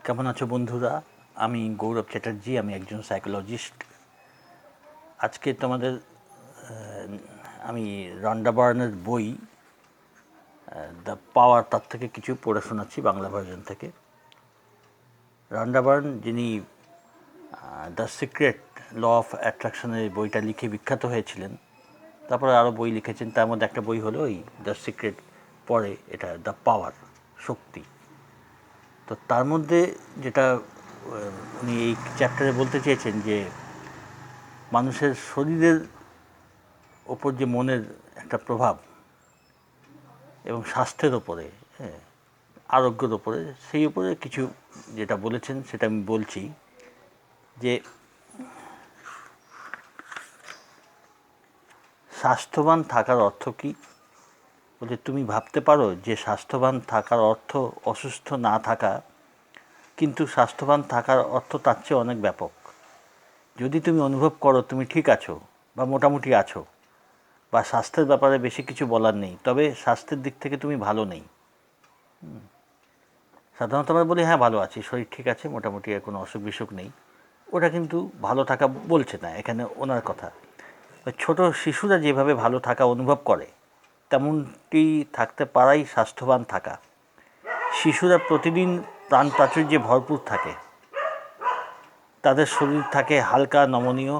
কেমন আছো বন্ধুরা? আমি গৌরব চ্যাটার্জি, আমি একজন সাইকোলজিস্ট। আজকে তোমাদের আমি রন্ডা বার্নের বই দ্য পাওয়ার তার থেকে কিছু পড়ে শোনাচ্ছি বাংলা ভার্জন থেকে। রন্ডা বার্ন, যিনি দ্য সিক্রেট ল অফ অ্যাট্রাকশনের বইটা লিখে বিখ্যাত হয়েছিলেন, তারপরে আরও বই লিখেছেন। তার মধ্যে একটা বই হলো ওই দ্য সিক্রেট, পরে এটা দ্য পাওয়ার, শক্তি। তো তার মধ্যে যেটা উনি এই চ্যাপ্টারে বলতে চেয়েছেন যে মানুষের শরীরের ওপর যে মনের একটা প্রভাব এবং স্বাস্থ্যের ওপরে, আরোগ্যের ওপরে, সেই উপরে কিছু যেটা বলেছেন সেটা আমি বলছি। যে স্বাস্থ্যবান থাকার অর্থ কী? বলতে তুমি ভাবতে পারো যে স্বাস্থ্যবান থাকার অর্থ অসুস্থ না থাকা, কিন্তু স্বাস্থ্যবান থাকার অর্থ তার চেয়ে অনেক ব্যাপক। যদি তুমি অনুভব করো তুমি ঠিক আছো বা মোটামুটি আছো, বা স্বাস্থ্যের ব্যাপারে বেশি কিছু বলার নেই, তবে স্বাস্থ্যের দিক থেকে তুমি ভালো নেই। সাধারণত আমরা বলি হ্যাঁ ভালো আছি, শরীর ঠিক আছে, মোটামুটি আর কোনো অসুখ বিসুখ নেই। ওটা কিন্তু ভালো থাকা বলছে না এখানে ওনার কথা। ছোট শিশুরা যেভাবে ভালো থাকা অনুভব করে, তেমনটি থাকতে পারাই স্বাস্থ্যবান থাকা। শিশুরা প্রতিদিন প্রাণ প্রাচুর্যে ভরপুর থাকে, তাদের শরীর থাকে হালকা, নমনীয়,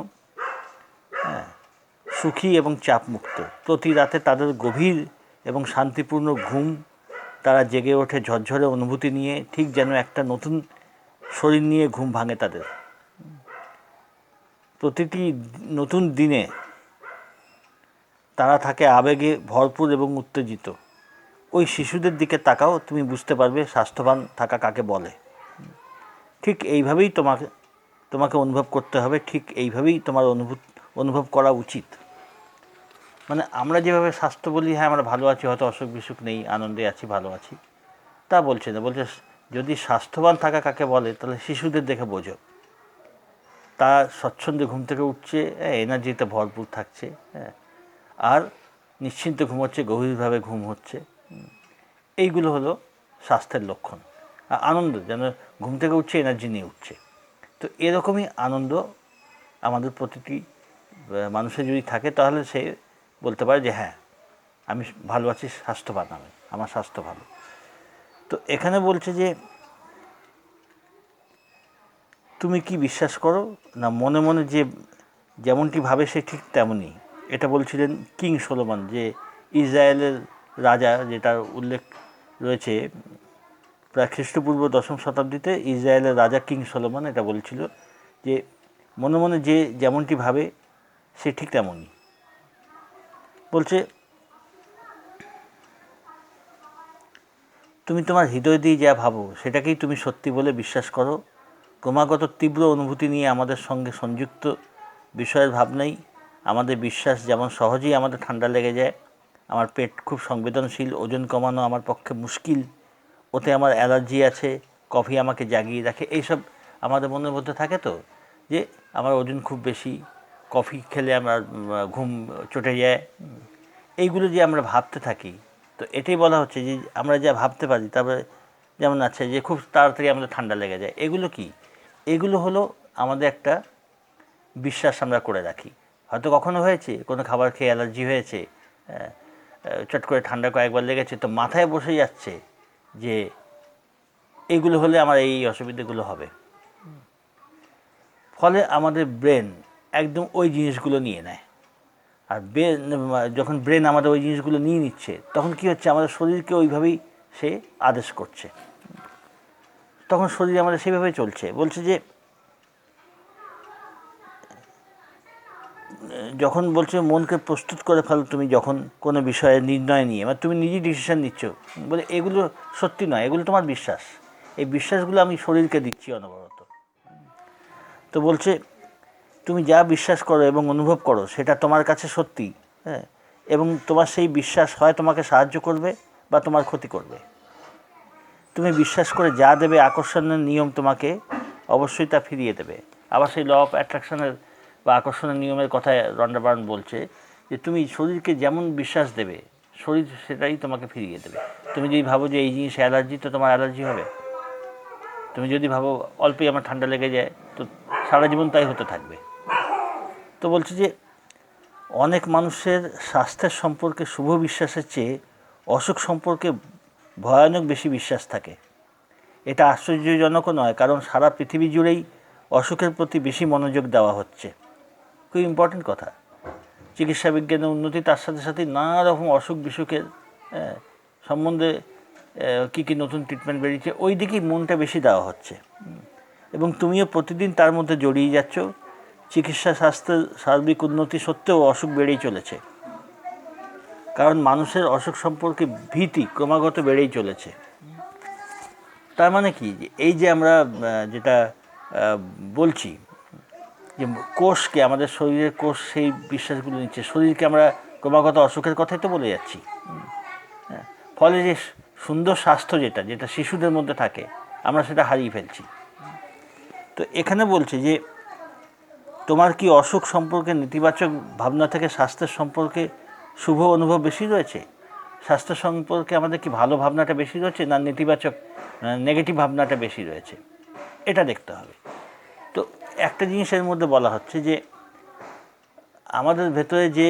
সুখী এবং চাপমুক্ত। প্রতি রাতে তাদের গভীর এবং শান্তিপূর্ণ ঘুম, তারা জেগে ওঠে ঝরঝরে অনুভূতি নিয়ে, ঠিক যেন একটা নতুন শরীর নিয়ে ঘুম ভাঙে তাদের। প্রতিটি নতুন দিনে তারা থাকে আবেগে ভরপুর এবং উত্তেজিত। ওই শিশুদের দিকে তাকাও, তুমি বুঝতে পারবে স্বাস্থ্যবান থাকা কাকে বলে। ঠিক এইভাবেই তোমাকে অনুভব করতে হবে, ঠিক এইভাবেই তোমার অনুভব করা উচিত। মানে আমরা যেভাবে স্বাস্থ্য বলি, হ্যাঁ আমরা ভালো আছি, হয়তো অসুখ বিসুখ নেই, আনন্দে আছি, ভালো আছি, তা বলছে না। বলছে যদি স্বাস্থ্যবান থাকা কাকে বলে, তাহলে শিশুদের দেখে বোঝো। তা স্বচ্ছন্দে ঘুম থেকে উঠছে, এনার্জিতে ভরপুর থাকছে, আর নিশ্চিন্তে ঘুমোচ্ছে, গভীরভাবে ঘুম হচ্ছে। এইগুলো হলো স্বাস্থ্যের লক্ষণ। আর আনন্দ, যেন ঘুম থেকে উঠছে এনার্জি নিয়ে উঠছে। তো এরকমই আনন্দ আমাদের প্রতিটি মানুষের যদি থাকে, তাহলে সে বলতে পারে যে হ্যাঁ আমি ভালো আছি, স্বাস্থ্যবান, আমার স্বাস্থ্য ভালো। তো এখানে বলছে যে তুমি কি বিশ্বাস করো না মনে মনে যে যেমনটি ভাবে সে ঠিক তেমনই। এটা বলছিলেন কিং সোলোমন, যে ইসরায়েলের রাজা, যেটার উল্লেখ রয়েছে প্রায় খ্রিস্টপূর্ব 10ম শতাব্দীতে। ইসরায়েলের রাজা কিং সোলোমন এটা বলছিল যে মনে মনে যে যেমনটি ভাবে সে ঠিক তেমনই। বলছে তুমি তোমার হৃদয় দিয়ে যা ভাবো সেটাকেই তুমি সত্যি বলে বিশ্বাস করো। ক্রমাগত তীব্র অনুভূতি নিয়ে আমাদের সঙ্গে সংযুক্ত বিষয়ের ভাবনাই আমাদের বিশ্বাস। যেমন সহজেই আমাদের ঠান্ডা লেগে যায়, আমার পেট খুব সংবেদনশীল, ওজন কমানো আমার পক্ষে মুশকিল, ওতে আমার অ্যালার্জি আছে, কফি আমাকে জাগিয়ে রাখে। এইসব আমাদের মনের মধ্যে থাকে। তো যে আমার ওজন খুব বেশি, কফি খেলে আমার ঘুম চটে যায়, এইগুলো যে আমরা ভাবতে থাকি, তো এটাই বলা হচ্ছে যে আমরা যা ভাবতে পারি, তারপরে যেমন আছে যে খুব তাড়াতাড়ি আমাদের ঠান্ডা লেগে যায়। এগুলো কি? এগুলো হলো আমাদের একটা বিশ্বাস আমরা করে রাখি। হয়তো কখনো হয়েছে কোনো খাবার খেয়ে অ্যালার্জি হয়েছে, চট করে ঠান্ডা কয়েকবার লেগেছে, তো মাথায় বসে যাচ্ছে যে এইগুলো হলে আমার এই অসুবিধাগুলো হবে। ফলে আমাদের ব্রেন একদম ওই জিনিসগুলো নিয়ে নেয়। আর যখন ব্রেন আমাদের ওই জিনিসগুলো নিয়ে নিচ্ছে, তখন কী হচ্ছে, আমাদের শরীরকে ওইভাবেই সে আদেশ করছে। তখন শরীর আমাদের সেইভাবেই চলছে। বলছে যে যখন বলছে মনকে প্রস্তুত করে ফেলো তুমি, যখন কোনো বিষয়ে নির্ণয় নিয়ে, মানে তুমি নিজেই ডিসিশন নিচ্ছ, বলে এগুলো সত্যি নয়, এগুলো তোমার বিশ্বাস। এই বিশ্বাসগুলো আমি শরীরকে দিচ্ছি অনবরত। তো বলছে তুমি যা বিশ্বাস করো এবং অনুভব করো সেটা তোমার কাছে সত্যি, এবং তোমার সেই বিশ্বাস হয় তোমাকে সাহায্য করবে বা তোমার ক্ষতি করবে। তুমি বিশ্বাস করে যা দেবে, আকর্ষণের নিয়ম তোমাকে অবশ্যই তা ফিরিয়ে দেবে। আবার সেই ল অফ অ্যাট্রাকশনের বা আকর্ষণের নিয়মের কথায় রন্ডা বার্ন বলছে যে তুমি শরীরকে যেমন বিশ্বাস দেবে, শরীর সেটাই তোমাকে ফিরিয়ে দেবে। তুমি যদি ভাবো যে এই জিনিস অ্যালার্জি, তো তোমার অ্যালার্জি হবে। তুমি যদি ভাবো অল্পই আমার ঠান্ডা লেগে যায়, তো সারা জীবন তাই হতে থাকবে। তো বলছি যে অনেক মানুষের স্বাস্থ্যের সম্পর্কে শুভ বিশ্বাসের চেয়ে অসুখ সম্পর্কে ভয়ানক বেশি বিশ্বাস থাকে। এটা আশ্চর্যজনকও নয়, কারণ সারা পৃথিবী জুড়েই অসুখের প্রতি বেশি মনোযোগ দেওয়া হচ্ছে। খুব ইম্পর্টেন্ট কথা। চিকিৎসা বিজ্ঞানের উন্নতি, তার সাথে সাথে নানা রকম অসুখ বিসুখের সম্বন্ধে কী কী নতুন ট্রিটমেন্ট বেরিয়েছে, ওই দিকেই মনটা বেশি দেওয়া হচ্ছে। এবং তুমিও প্রতিদিন তার মধ্যে জড়িয়ে যাচ্ছ। চিকিৎসা স্বাস্থ্যের সার্বিক উন্নতি সত্ত্বেও অসুখ বেড়েই চলেছে, কারণ মানুষের অসুখ সম্পর্কে ভীতি ক্রমাগত বেড়েই চলেছে। তার মানে কি, এই যে আমরা যেটা বলছি যে কোষকে, আমাদের শরীরের কোষ সেই বিশ্বাসগুলো নিচ্ছে, শরীরকে আমরা ক্রমাগত অসুখের কথাই তো বলে যাচ্ছি। ফলে যে সুন্দর স্বাস্থ্য যেটা যেটা শিশুদের মধ্যে থাকে, আমরা সেটা হারিয়ে ফেলছি। তো এখানে বলছে যে তোমার কি অসুখ সম্পর্কে নেতিবাচক ভাবনা থেকে স্বাস্থ্যের সম্পর্কে শুভ অনুভব বেশি রয়েছে? স্বাস্থ্য সম্পর্কে আমাদের কি ভালো ভাবনাটা বেশি রয়েছে, না নেতিবাচক নেগেটিভ ভাবনাটা বেশি রয়েছে? এটা দেখতে হবে। তো একটা জিনিসের মধ্যে বলা হচ্ছে যে আমাদের ভেতরে যে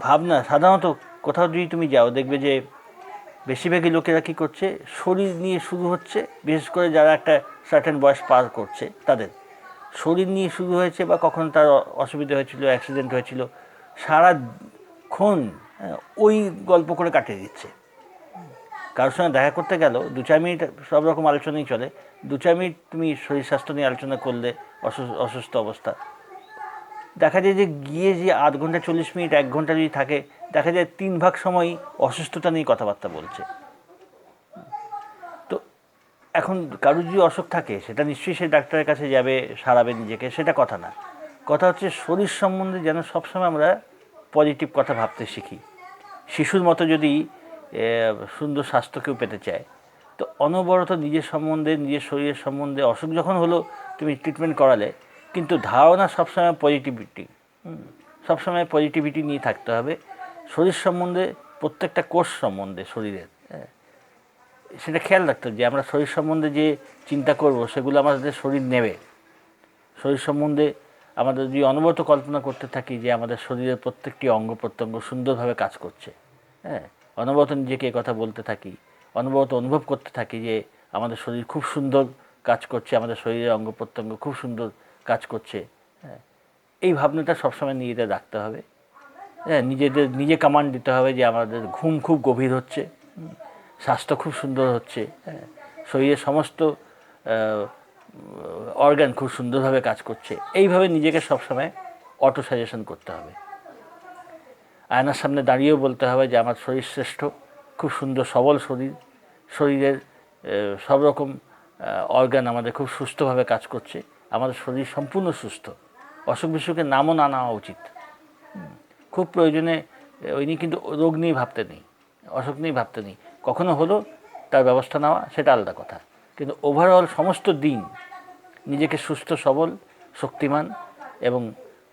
ভাবনা, সাধারণত কোথাও যদি তুমি যাও দেখবে যে বেশিরভাগই লোকেরা কী করছে, শরীর নিয়ে শুরু হচ্ছে। বিশেষ করে যারা একটা সার্টেন বয়স পার করছে, তাদের শরীর নিয়ে শুরু হয়েছে, বা কখনো তার অসুবিধা হয়েছিল, অ্যাক্সিডেন্ট হয়েছিল, সারাক্ষণ ওই গল্প করে কাটিয়ে দিচ্ছে। কারোর সঙ্গে দেখা করতে গেল 2-4 মিনিট সব রকম আলোচনাই চলে, 2-4 মিনিট তুমি শরীর স্বাস্থ্য নিয়ে আলোচনা করলে, অসুস্থ অবস্থা, দেখা যায় যে গিয়ে যে 8 ঘন্টা 40 মিনিট 1 ঘন্টা যদি থাকে, দেখা যায় 3 ভাগ সময় অসুস্থতা নিয়ে কথাবার্তা বলছে। তো এখন কারোর যদি অসুখ থাকে, সেটা নিশ্চয়ই সে ডাক্তারের কাছে যাবে, সারাবে নিজেকে, সেটা কথা না। কথা হচ্ছে শরীর সম্বন্ধে যেন সবসময় আমরা পজিটিভ কথা ভাবতে শিখি। শিশুর মতো যদি সুন্দর স্বাস্থ্য কেউ পেতে চায়, তো অনবরত নিজের সম্বন্ধে, নিজের শরীরের সম্বন্ধে, অসুখ যখন হলো তুমি ট্রিটমেন্ট করালে, কিন্তু ধারণা সবসময় পজিটিভিটি, সবসময় পজিটিভিটি নিয়ে থাকতে হবে। শরীর সম্বন্ধে, প্রত্যেকটা কোষ সম্বন্ধে শরীরের, সেটা খেয়াল রাখতে হবে যে আমরা শরীর সম্বন্ধে যে চিন্তা করব, সেগুলো আমাদের শরীর নেবে। শরীর সম্বন্ধে আমাদের যদি অনবরত কল্পনা করতে থাকি যে আমাদের শরীরের প্রত্যেকটি অঙ্গ প্রত্যঙ্গ সুন্দরভাবে কাজ করছে, অনবরত নিজেকে কথা বলতে থাকি, অনবরত অনুভব করতে থাকি যে আমাদের শরীর খুব সুন্দর কাজ করছে, আমাদের শরীরের অঙ্গ প্রত্যঙ্গ খুব সুন্দর কাজ করছে, এই ভাবনাটা সবসময় নিজেদের রাখতে হবে। নিজে কমান্ড দিতে হবে যে আমাদের ঘুম খুব গভীর হচ্ছে, স্বাস্থ্য খুব সুন্দর হচ্ছে, শরীরের সমস্ত অর্গান খুব সুন্দরভাবে কাজ করছে। এইভাবে নিজেকে সবসময় অটো সাজেশন করতে হবে। আয়নার সামনে দাঁড়িয়েও বলতে হবে যে আমার শরীর শ্রেষ্ঠ, খুব সুন্দর সবল শরীর, শরীরের সব রকম অর্গান আমাদের খুব সুস্থভাবে কাজ করছে, আমাদের শরীর সম্পূর্ণ সুস্থ, অসুখ বিসুখের নামও না নেওয়া উচিত। খুব প্রয়োজনে ওই নিয়ে কিন্তু রোগ নিয়ে ভাবতে নেই, অসুখ নিয়ে ভাবতে নেই। কখনো হলো তার ব্যবস্থা নেওয়া, সেটা আলাদা কথা, কিন্তু ওভারঅল সমস্ত দিন নিজেকে সুস্থ সবল, শক্তিমান এবং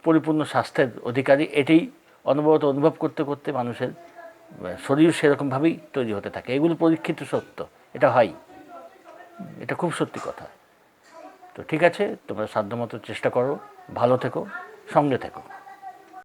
পরিপূর্ণ স্বাস্থ্যের অধিকারী, এটাই অনবরত অনুভব করতে করতে মানুষের শরীর সেরকমভাবেই তৈরি হতে থাকে। এগুলো পরীক্ষিত সত্য, এটা হয়, এটা খুব সত্যি কথা। তো ঠিক আছে, তোমরা সাধ্যমতো চেষ্টা করো, ভালো থেকো, সঙ্গে থেকো।